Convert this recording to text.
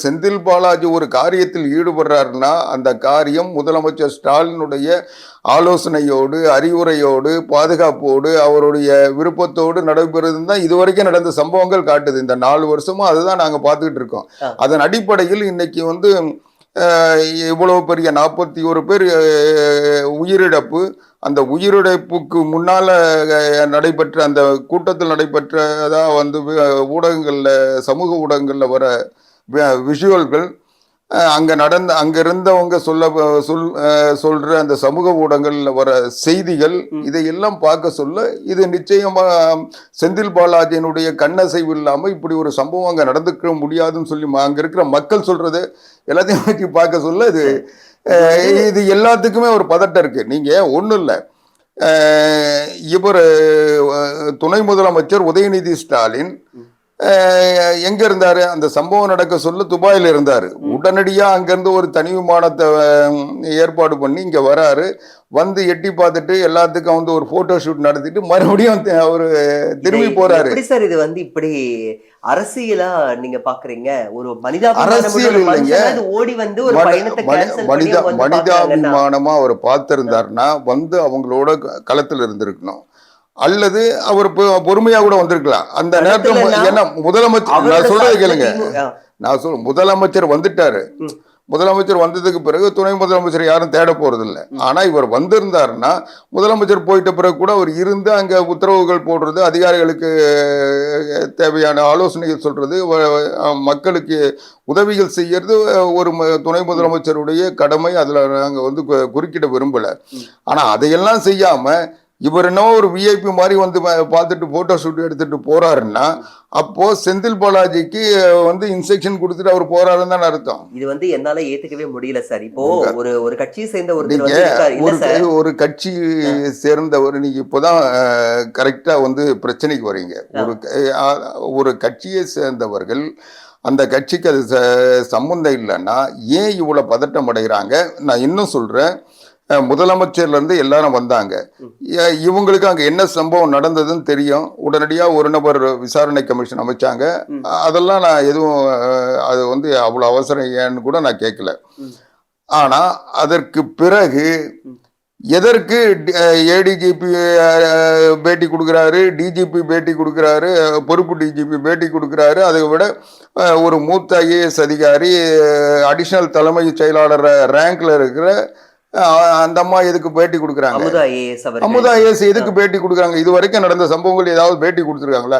செந்தில் பாலாஜி ஒரு காரியத்தில் ஈடுபடுறாருன்னா அந்த காரியம் முதலமைச்சர் ஸ்டாலினுடைய ஆலோசனையோடு, அறிவுரையோடு, பாதுகாப்போடு, அவருடைய விருப்பத்தோடு நடைபெறுதுன்னு தான் இதுவரைக்கும் நடந்த சம்பவங்கள் காட்டுது. இந்த 4 வருஷமும் அதுதான் நாங்க பார்த்துக்கிட்டு இருக்கோம். அதன் அடிப்படையில் இன்னைக்கு இவ்வளவு பெரிய 41 பேர் உயிரிழப்பு. அந்த உயிரிழப்புக்கு முன்னால நடைபெற்ற அந்த கூட்டத்தில் நடைபெற்றதா ஊடகங்கள்ல, சமூக ஊடகங்கள்ல வர விஷுவல்கள், அங்க இருந்தவங்க சொல்ற அந்த சமூக ஊடகங்கள்ல வர செய்திகள், இதையெல்லாம் பார்க்க சொல்ல இது நிச்சயமா செந்தில் பாலாஜியினுடைய கண்ணசைவு இல்லாம இப்படி ஒரு சம்பவம் அங்க நடந்துக்க முடியாதுன்னு சொல்லி அங்க இருக்கிற மக்கள் சொல்றது எல்லாத்தையும் வச்சு பார்க்க சொல்ல இது எல்லாத்துக்குமே ஒரு பதட்டம் இருக்கு. நீங்க ஒண்ணும் இல்லை, இவர் துணை முதலமைச்சர் உதயநிதி ஸ்டாலின் எங்க இருந்தாரு? அந்த சம்பவம் நடக்க சொல்ல துபாயில இருந்தாரு. உடனடியா அங்கிருந்து ஒரு தனி விமானத்தை ஏற்பாடு பண்ணி இங்க வராரு. வந்து எட்டி பார்த்துட்டு எல்லாத்துக்கும் ஒரு போட்டோ ஷூட் நடத்திட்டு மறுபடியும் அவரு திரும்பி போறாரு. சார் இது இப்படி அரசியலா நீங்க பாக்குறீங்க? ஒரு அரசியல் இல்லைங்க, ஓடி ஒரு மனிதாபிமானமா அவர் பார்த்திருந்தாருன்னா அவங்களோட களத்துல இருந்திருக்கணும், அல்லது அவர் பொறுமையா கூட வந்திருக்கலாம் அந்த நேரத்தில். ஏன்னா முதலமைச்சர், நான் சொல்றது கேளுங்க, முதலமைச்சர் வந்துட்டாரு. முதலமைச்சர் வந்ததுக்கு பிறகு துணை முதலமைச்சர் யாரும் தேட போறது இல்லை. ஆனா இவர் வந்திருந்தாருன்னா முதலமைச்சர் போயிட்ட பிறகு கூட அவர் இருந்து அங்க உத்தரவுகள் போடுறது, அதிகாரிகளுக்கு தேவையான ஆலோசனைகள் சொல்றது, மக்களுக்கு உதவிகள் செய்யறது ஒரு துணை முதலமைச்சருடைய கடமை. அதுல நாங்க குறுக்கிட விரும்பல. ஆனா அதையெல்லாம் செய்யாம இவர் என்ன ஒரு விஐபி மாதிரி பார்த்துட்டு போட்டோ ஷூட் எடுத்துட்டு போறாருன்னா அப்போ செந்தில் பாலாஜிக்கு இன்ஸ்ட்ரக்ஷன் கொடுத்துட்டு அவர் போறாருன்னு தான் அர்த்தம். இது என்னால ஏத்துக்கவே முடியல சார். இப்போ ஒரு கட்சியை சேர்ந்த ஒரு கட்சி சேர்ந்தவர் நீங்க இப்போதான் கரெக்டா பிரச்சனைக்கு வரீங்க. ஒரு கட்சியை சேர்ந்தவர்கள் அந்த கட்சிக்கு அது சம்பந்தம் இல்லைன்னா ஏன் இவ்வளவு பதட்டம் அடைகிறாங்க? நான் இன்னும் சொல்றேன், முதலமைச்சர்ல இருந்து எல்லாரும் வந்தாங்க. இவங்களுக்கு அங்க என்ன சம்பவம் நடந்ததுன்னு தெரியும். உடனடியா ஒரு நபர் விசாரணை கமிஷன் அமைச்சாங்க. அதெல்லாம் நான் எதுவும் அது அவ்வளவு அவசரம் ஏன்னு கூட நான் கேட்கல. ஆனா அதற்கு பிறகு எதற்கு ஏடிஜிபி பேட்டி கொடுக்குறாரு, டிஜிபி பேட்டி கொடுக்குறாரு, பொறுப்பு டிஜிபி பேட்டி கொடுக்குறாரு, அதை விட ஒரு மூத்த ஐஏஎஸ் அதிகாரி, அடிஷனல் தலைமை செயலாளர் ரேங்க்ல இருக்கிற அந்த அம்மா எதுக்கு பேட்டி கொடுக்குறாங்க? அமுதா ஐஏஎஸ் எதுக்கு பேட்டி கொடுக்குறாங்க? இது வரைக்கும் நடந்த சம்பவங்கள் ஏதாவது பேட்டி கொடுத்துருக்காங்களா?